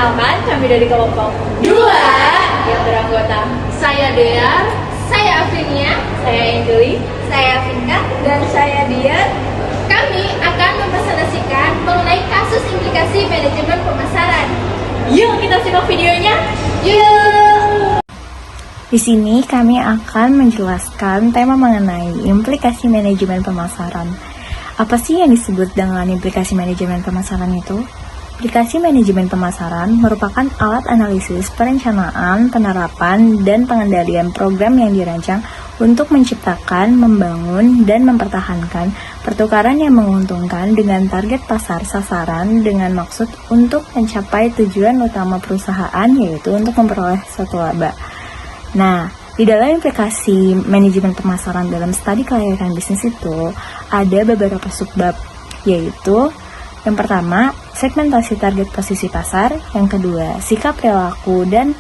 Perkenalkan, kami dari kelompok 2 yang beranggota Saya Dea, saya Afinia, saya Angeli, saya Vinka. dan saya Dian. Kami akan mempresentasikan mengenai kasus implikasi manajemen pemasaran. Yuk kita simak videonya. Yuk! Di sini kami akan menjelaskan tema mengenai implikasi manajemen pemasaran. Apa sih yang disebut dengan implikasi manajemen pemasaran itu? Aplikasi manajemen pemasaran merupakan alat analisis perencanaan, penerapan, dan pengendalian program yang dirancang untuk menciptakan, membangun, dan mempertahankan pertukaran yang menguntungkan dengan target pasar sasaran dengan maksud untuk mencapai tujuan utama perusahaan, yaitu untuk memperoleh suatu laba. Nah, di dalam implikasi manajemen pemasaran dalam studi kelayakan bisnis itu ada beberapa subbab, yaitu yang pertama, segmentasi target posisi pasar. Yang kedua, sikap perilaku dan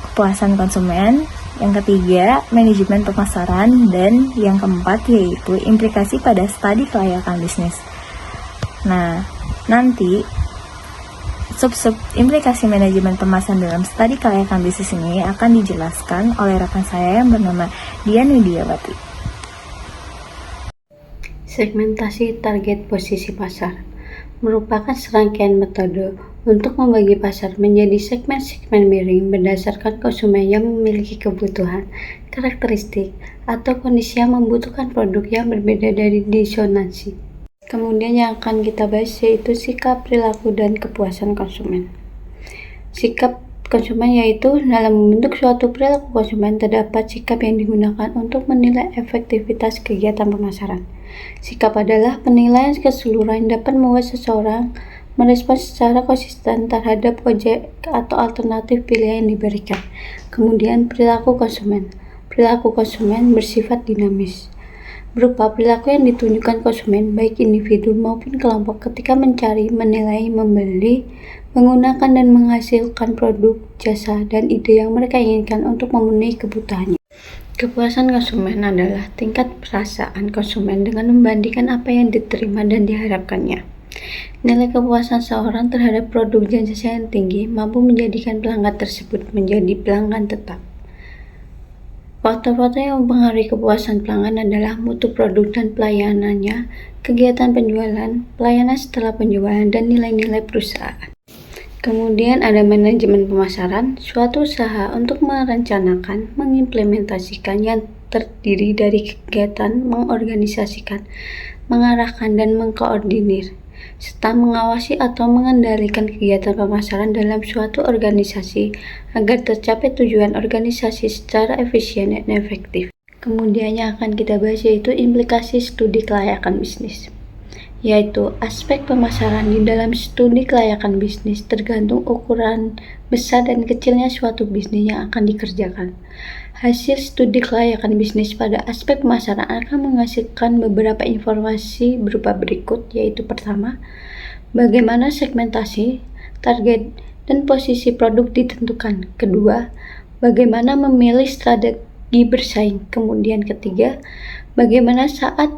kepuasan konsumen. Yang ketiga, manajemen pemasaran. Dan yang keempat, yaitu implikasi pada studi kelayakan bisnis. Nah, nanti sub-sub implikasi manajemen pemasaran dalam studi kelayakan bisnis ini akan dijelaskan oleh rekan saya yang bernama Dian Widiawati. Segmentasi target posisi pasar merupakan serangkaian metode untuk membagi pasar menjadi segmen-segmen miring berdasarkan konsumen yang memiliki kebutuhan, karakteristik, atau kondisi yang membutuhkan produk yang berbeda dari disonansi. Kemudian yang akan kita bahas yaitu sikap, perilaku, dan kepuasan konsumen. Sikap konsumen yaitu dalam membentuk suatu perilaku konsumen terdapat sikap yang digunakan untuk menilai efektivitas kegiatan pemasaran. Sikap adalah penilaian keseluruhan yang dapat membuat seseorang merespon secara konsisten terhadap objek atau alternatif pilihan yang diberikan. Kemudian perilaku konsumen. Perilaku konsumen bersifat dinamis, berupa perilaku yang ditunjukkan konsumen baik individu maupun kelompok ketika mencari, menilai, membeli, menggunakan dan menghasilkan produk, jasa, dan ide yang mereka inginkan untuk memenuhi kebutuhannya. Kepuasan konsumen adalah tingkat perasaan konsumen dengan membandingkan apa yang diterima dan diharapkannya. Nilai kepuasan seorang terhadap produk dan jasa yang tinggi mampu menjadikan pelanggan tersebut menjadi pelanggan tetap. Faktor-faktor yang mempengaruhi kepuasan pelanggan adalah mutu produk dan pelayanannya, kegiatan penjualan, pelayanan setelah penjualan, dan nilai-nilai perusahaan. Kemudian ada manajemen pemasaran, suatu usaha untuk merencanakan, mengimplementasikan yang terdiri dari kegiatan, mengorganisasikan, mengarahkan, dan mengkoordinir, serta mengawasi atau mengendalikan kegiatan pemasaran dalam suatu organisasi agar tercapai tujuan organisasi secara efisien dan efektif. Kemudian yang akan kita bahas yaitu implikasi studi kelayakan bisnis, yaitu aspek pemasaran di dalam studi kelayakan bisnis tergantung ukuran besar dan kecilnya suatu bisnis yang akan dikerjakan. Hasil studi kelayakan bisnis pada aspek pemasaran akan menghasilkan beberapa informasi berupa berikut, yaitu pertama, bagaimana segmentasi, target, dan posisi produk ditentukan. Kedua, bagaimana memilih strategi bersaing. Kemudian ketiga, bagaimana saat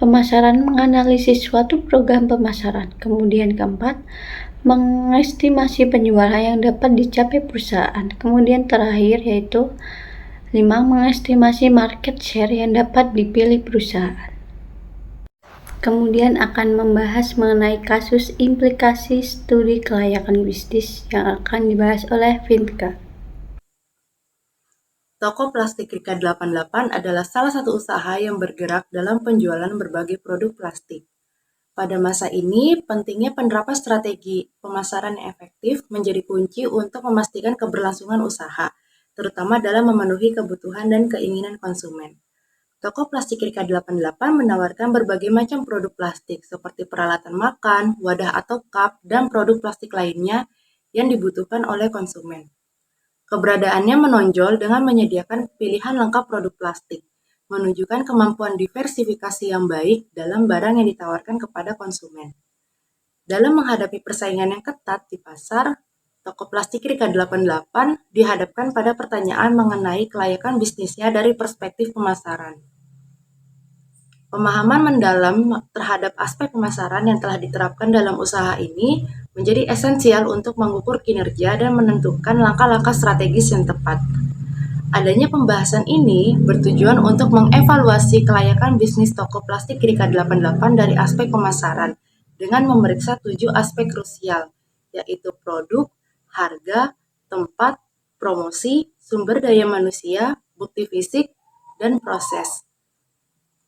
pemasaran menganalisis suatu program pemasaran. Kemudian keempat, mengestimasi penjualan yang dapat dicapai perusahaan. Kemudian terakhir yaitu 5. Mengestimasi market share yang dapat dipilih perusahaan. Kemudian akan membahas mengenai kasus implikasi studi kelayakan bisnis yang akan dibahas oleh Vinka. Toko Plastik Rika 88 adalah salah satu usaha yang bergerak dalam penjualan berbagai produk plastik. Pada masa ini, pentingnya penerapan strategi pemasaran yang efektif menjadi kunci untuk memastikan keberlangsungan usaha, terutama dalam memenuhi kebutuhan dan keinginan konsumen. Toko Plastik Rika 88 menawarkan berbagai macam produk plastik seperti peralatan makan, wadah atau cup, dan produk plastik lainnya yang dibutuhkan oleh konsumen. Keberadaannya menonjol dengan menyediakan pilihan lengkap produk plastik, menunjukkan kemampuan diversifikasi yang baik dalam barang yang ditawarkan kepada konsumen. Dalam menghadapi persaingan yang ketat di pasar, Toko Plastik Rika 88 dihadapkan pada pertanyaan mengenai kelayakan bisnisnya dari perspektif pemasaran. Pemahaman mendalam terhadap aspek pemasaran yang telah diterapkan dalam usaha ini menjadi esensial untuk mengukur kinerja dan menentukan langkah-langkah strategis yang tepat. Adanya pembahasan ini bertujuan untuk mengevaluasi kelayakan bisnis toko plastik Rika 88 dari aspek pemasaran dengan memeriksa 7 aspek krusial, yaitu produk, harga, tempat, promosi, sumber daya manusia, bukti fisik, dan proses.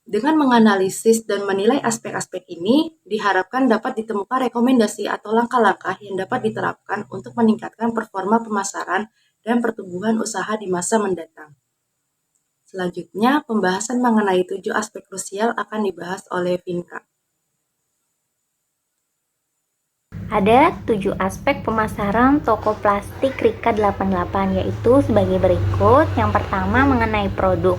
Dengan menganalisis dan menilai aspek-aspek ini, diharapkan dapat ditemukan rekomendasi atau langkah-langkah yang dapat diterapkan untuk meningkatkan performa pemasaran dan pertumbuhan usaha di masa mendatang. Selanjutnya, pembahasan mengenai 7 aspek krusial akan dibahas oleh Vinka. Ada 7 aspek pemasaran toko plastik Rika 88, yaitu sebagai berikut. Yang pertama mengenai produk.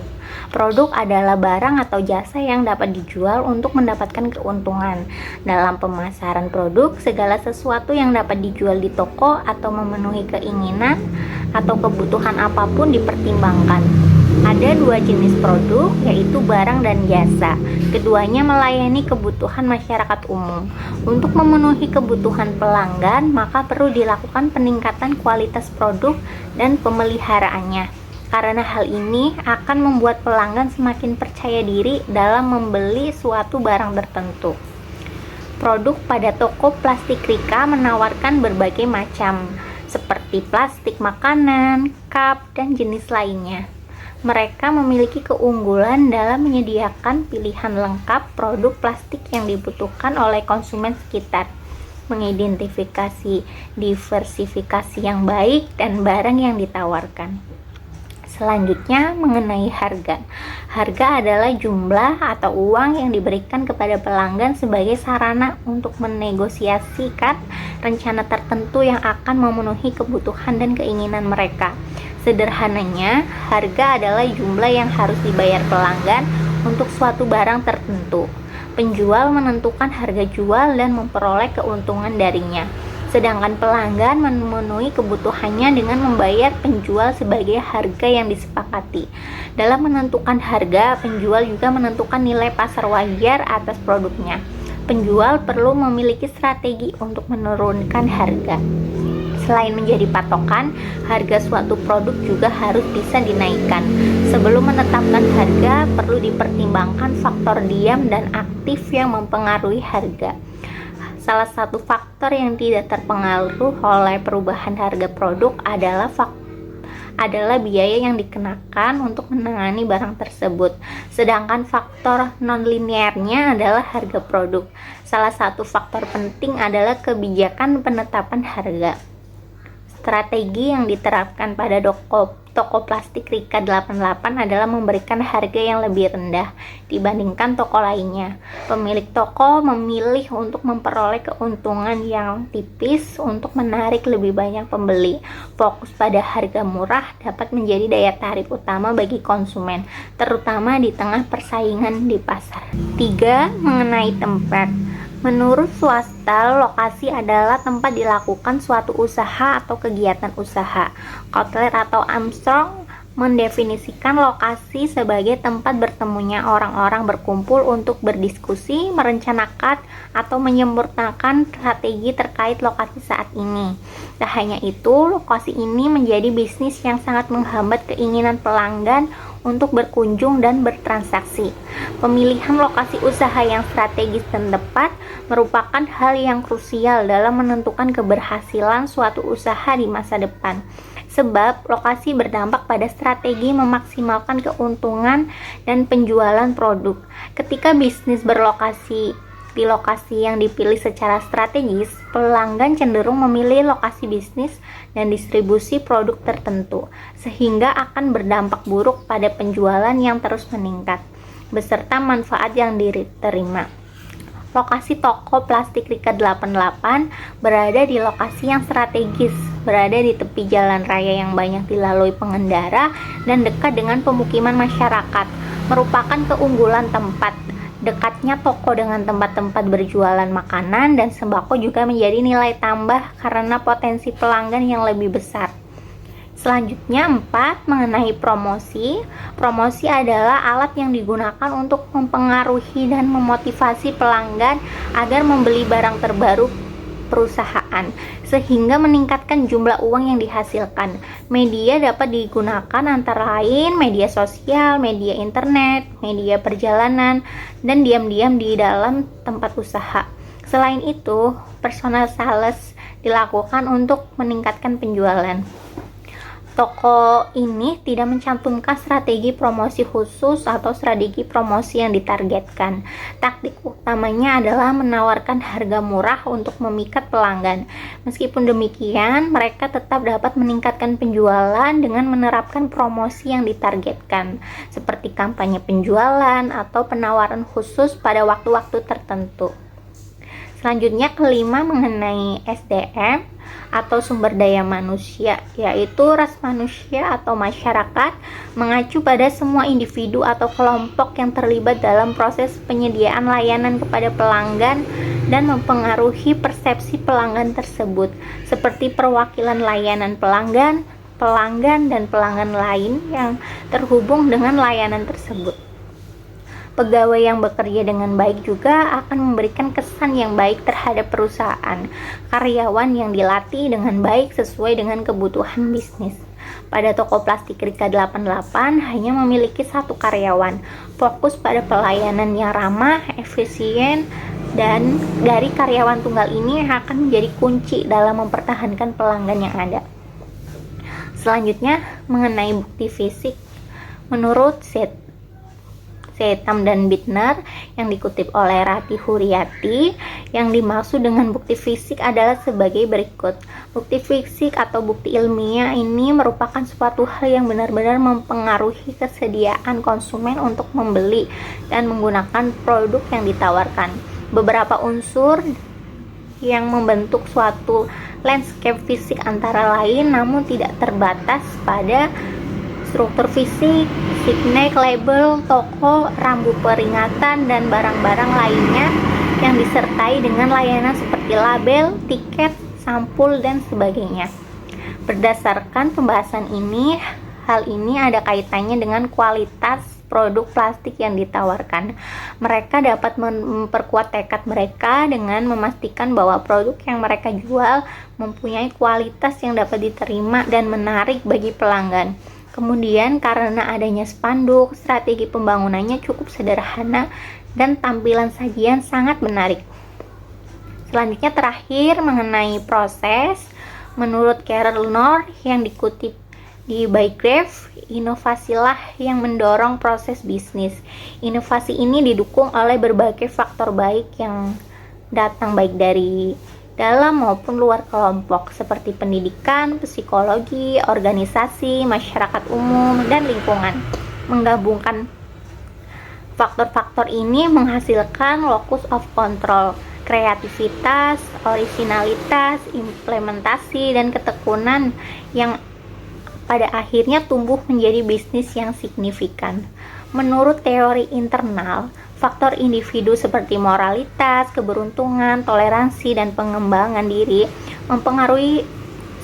Produk adalah barang atau jasa yang dapat dijual untuk mendapatkan keuntungan. Dalam pemasaran produk, segala sesuatu yang dapat dijual di toko atau memenuhi keinginan atau kebutuhan apapun dipertimbangkan. Ada 2 jenis produk, yaitu barang dan jasa. Keduanya melayani kebutuhan masyarakat umum. Untuk memenuhi kebutuhan pelanggan, maka perlu dilakukan peningkatan kualitas produk dan pemeliharaannya. Karena hal ini akan membuat pelanggan semakin percaya diri dalam membeli suatu barang tertentu. Produk pada toko plastik Rika menawarkan berbagai macam, seperti plastik makanan, cup, dan jenis lainnya. Mereka memiliki keunggulan dalam menyediakan pilihan lengkap produk plastik yang dibutuhkan oleh konsumen sekitar, mengidentifikasi diversifikasi yang baik dan barang yang ditawarkan. Selanjutnya mengenai harga. Harga adalah jumlah atau uang yang diberikan kepada pelanggan sebagai sarana untuk menegosiasikan rencana tertentu yang akan memenuhi kebutuhan dan keinginan mereka. Sederhananya, harga adalah jumlah yang harus dibayar pelanggan untuk suatu barang tertentu. Penjual menentukan harga jual dan memperoleh keuntungan darinya. Sedangkan pelanggan memenuhi kebutuhannya dengan membayar penjual sebagai harga yang disepakati. Dalam menentukan harga, penjual juga menentukan nilai pasar wajar atas produknya. Penjual perlu memiliki strategi untuk menurunkan harga. Selain menjadi patokan, harga suatu produk juga harus bisa dinaikkan. Sebelum menetapkan harga, perlu dipertimbangkan faktor diam dan aktif yang mempengaruhi harga. Salah satu faktor yang tidak terpengaruh oleh perubahan harga produk adalah biaya yang dikenakan untuk menangani barang tersebut. Sedangkan faktor non-linearnya adalah harga produk. Salah satu faktor penting adalah kebijakan penetapan harga. Strategi yang diterapkan pada toko plastik Rika 88 adalah memberikan harga yang lebih rendah dibandingkan toko lainnya. Pemilik toko memilih untuk memperoleh keuntungan yang tipis untuk menarik lebih banyak pembeli. Fokus pada harga murah dapat menjadi daya tarik utama bagi konsumen, terutama di tengah persaingan di pasar. 3. Mengenai tempat. Menurut swasta, lokasi adalah tempat dilakukan suatu usaha atau kegiatan usaha. Kotler atau Armstrong mendefinisikan lokasi sebagai tempat bertemunya orang-orang berkumpul untuk berdiskusi, merencanakan, atau menyempurnakan strategi terkait lokasi saat ini. Tak hanya itu, lokasi ini menjadi bisnis yang sangat menghambat keinginan pelanggan untuk berkunjung dan bertransaksi. Pemilihan lokasi usaha yang strategis dan tepat merupakan hal yang krusial dalam menentukan keberhasilan suatu usaha di masa depan. Sebab lokasi berdampak pada strategi memaksimalkan keuntungan dan penjualan produk. Ketika bisnis berlokasi di lokasi yang dipilih secara strategis, pelanggan cenderung memilih lokasi bisnis dan distribusi produk tertentu, sehingga akan berdampak buruk pada penjualan yang terus meningkat, beserta manfaat yang diterima. Lokasi toko plastik Rika 88 berada di lokasi yang strategis, berada di tepi jalan raya yang banyak dilalui pengendara dan dekat dengan pemukiman masyarakat, merupakan keunggulan tempat. Dekatnya toko dengan tempat-tempat berjualan makanan dan sembako juga menjadi nilai tambah karena potensi pelanggan yang lebih besar. Selanjutnya 4. Mengenai promosi. Promosi adalah alat yang digunakan untuk mempengaruhi dan memotivasi pelanggan agar membeli barang terbaru perusahaan, sehingga meningkatkan jumlah uang yang dihasilkan. Media dapat digunakan antara lain media sosial, media internet, media perjalanan, dan diam-diam di dalam tempat usaha. Selain itu, personal sales dilakukan untuk meningkatkan penjualan. Toko ini tidak mencantumkan strategi promosi khusus atau strategi promosi yang ditargetkan. Taktik utamanya adalah menawarkan harga murah untuk memikat pelanggan. Meskipun demikian, mereka tetap dapat meningkatkan penjualan dengan menerapkan promosi yang ditargetkan, seperti kampanye penjualan atau penawaran khusus pada waktu-waktu tertentu. Selanjutnya, kelima, mengenai SDM atau sumber daya manusia, yaitu ras manusia atau masyarakat, mengacu pada semua individu atau kelompok yang terlibat dalam proses penyediaan layanan kepada pelanggan dan mempengaruhi persepsi pelanggan tersebut, seperti perwakilan layanan pelanggan, dan pelanggan lain yang terhubung dengan layanan tersebut. Pegawai yang bekerja dengan baik juga akan memberikan kesan yang baik terhadap perusahaan. Karyawan yang dilatih dengan baik sesuai dengan kebutuhan bisnis. Pada toko plastik Rika 88 hanya memiliki satu karyawan, fokus pada pelayanan yang ramah, efisien, dan dari karyawan tunggal ini akan menjadi kunci dalam mempertahankan pelanggan yang ada. Selanjutnya, mengenai bukti fisik. Menurut Setam dan Bittner yang dikutip oleh Rati Huriati, yang dimaksud dengan bukti fisik adalah sebagai berikut. Bukti fisik atau bukti ilmiah ini merupakan suatu hal yang benar-benar mempengaruhi kesediaan konsumen untuk membeli dan menggunakan produk yang ditawarkan. Beberapa unsur yang membentuk suatu landscape fisik antara lain, namun tidak terbatas pada struktur fisik, signet, label, toko, rambu peringatan, dan barang-barang lainnya yang disertai dengan layanan seperti label, tiket, sampul, dan sebagainya. Berdasarkan pembahasan ini, hal ini ada kaitannya dengan kualitas produk plastik yang ditawarkan. Mereka dapat memperkuat tekad mereka dengan memastikan bahwa produk yang mereka jual mempunyai kualitas yang dapat diterima dan menarik bagi pelanggan. Kemudian, karena adanya spanduk, strategi pembangunannya cukup sederhana dan tampilan sajian sangat menarik. Selanjutnya, terakhir mengenai proses. Menurut Carol Knorr yang dikutip di Bygraph, inovasilah yang mendorong proses bisnis. Inovasi ini didukung oleh berbagai faktor baik yang datang baik dari dalam maupun luar kelompok, seperti pendidikan, psikologi, organisasi, masyarakat umum, dan lingkungan. Menggabungkan faktor-faktor ini menghasilkan locus of control, kreativitas, orisinalitas, implementasi, dan ketekunan yang pada akhirnya tumbuh menjadi bisnis yang signifikan. Menurut teori internal, faktor individu seperti moralitas, keberuntungan, toleransi, dan pengembangan diri mempengaruhi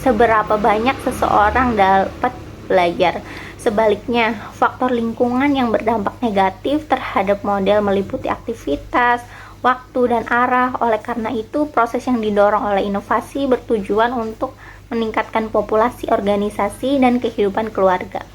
seberapa banyak seseorang dapat belajar. Sebaliknya, faktor lingkungan yang berdampak negatif terhadap model meliputi aktivitas, waktu, dan arah. Oleh karena itu, proses yang didorong oleh inovasi bertujuan untuk meningkatkan populasi organisasi dan kehidupan keluarga.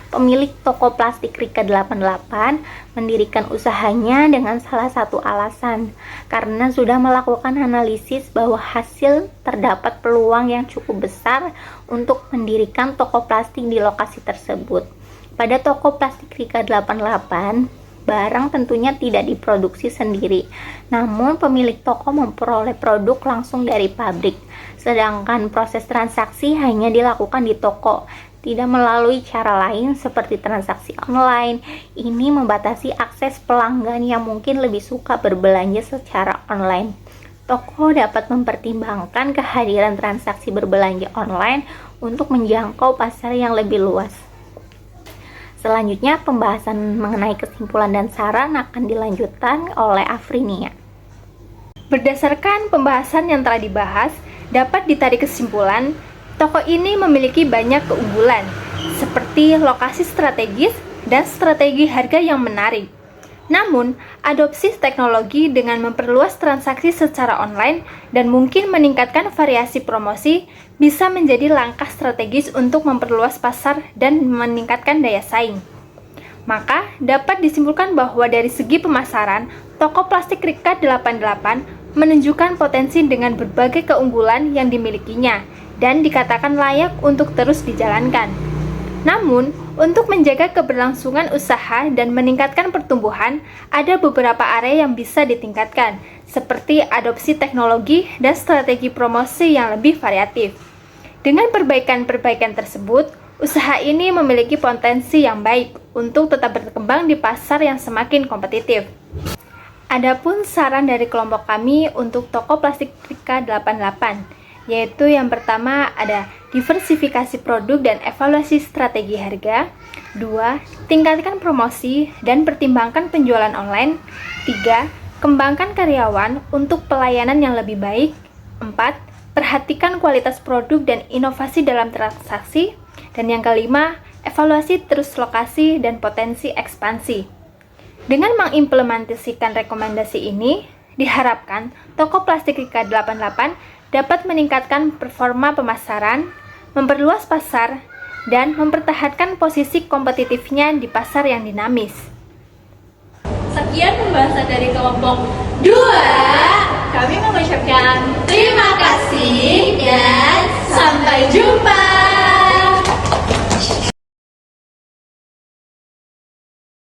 Pemilik toko plastik Rika 88 mendirikan usahanya dengan salah satu alasan, karena sudah melakukan analisis bahwa hasil terdapat peluang yang cukup besar untuk mendirikan toko plastik di lokasi tersebut. Pada toko plastik Rika 88, barang tentunya tidak diproduksi sendiri, namun pemilik toko memperoleh produk langsung dari pabrik, sedangkan proses transaksi hanya dilakukan di toko, tidak melalui cara lain seperti transaksi online. Ini membatasi akses pelanggan yang mungkin lebih suka berbelanja secara online. Toko dapat mempertimbangkan kehadiran transaksi berbelanja online untuk menjangkau pasar yang lebih luas. Selanjutnya, pembahasan mengenai kesimpulan dan saran akan dilanjutkan oleh Afrinia. Berdasarkan pembahasan yang telah dibahas, dapat ditarik kesimpulan toko ini memiliki banyak keunggulan, seperti lokasi strategis dan strategi harga yang menarik. Namun, adopsi teknologi dengan memperluas transaksi secara online dan mungkin meningkatkan variasi promosi bisa menjadi langkah strategis untuk memperluas pasar dan meningkatkan daya saing. Maka, dapat disimpulkan bahwa dari segi pemasaran, toko plastik Rika 88 menunjukkan potensi dengan berbagai keunggulan yang dimilikinya dan dikatakan layak untuk terus dijalankan. Namun, untuk menjaga keberlangsungan usaha dan meningkatkan pertumbuhan, ada beberapa area yang bisa ditingkatkan, seperti adopsi teknologi dan strategi promosi yang lebih variatif. Dengan perbaikan-perbaikan tersebut, usaha ini memiliki potensi yang baik untuk tetap berkembang di pasar yang semakin kompetitif. Adapun saran dari kelompok kami untuk toko plastik Rika 88, yaitu yang pertama ada diversifikasi produk dan evaluasi strategi harga. 2. Tingkatkan promosi dan pertimbangkan penjualan online. 3. Kembangkan karyawan untuk pelayanan yang lebih baik. 4. Perhatikan kualitas produk dan inovasi dalam transaksi. Dan yang kelima, evaluasi terus lokasi dan potensi ekspansi. Dengan mengimplementasikan rekomendasi ini, diharapkan toko plastik Rika 88 dapat meningkatkan performa pemasaran, memperluas pasar, dan mempertahankan posisi kompetitifnya di pasar yang dinamis. Sekian pembahasan dari kelompok 2. Kami mengucapkan terima kasih dan sampai jumpa.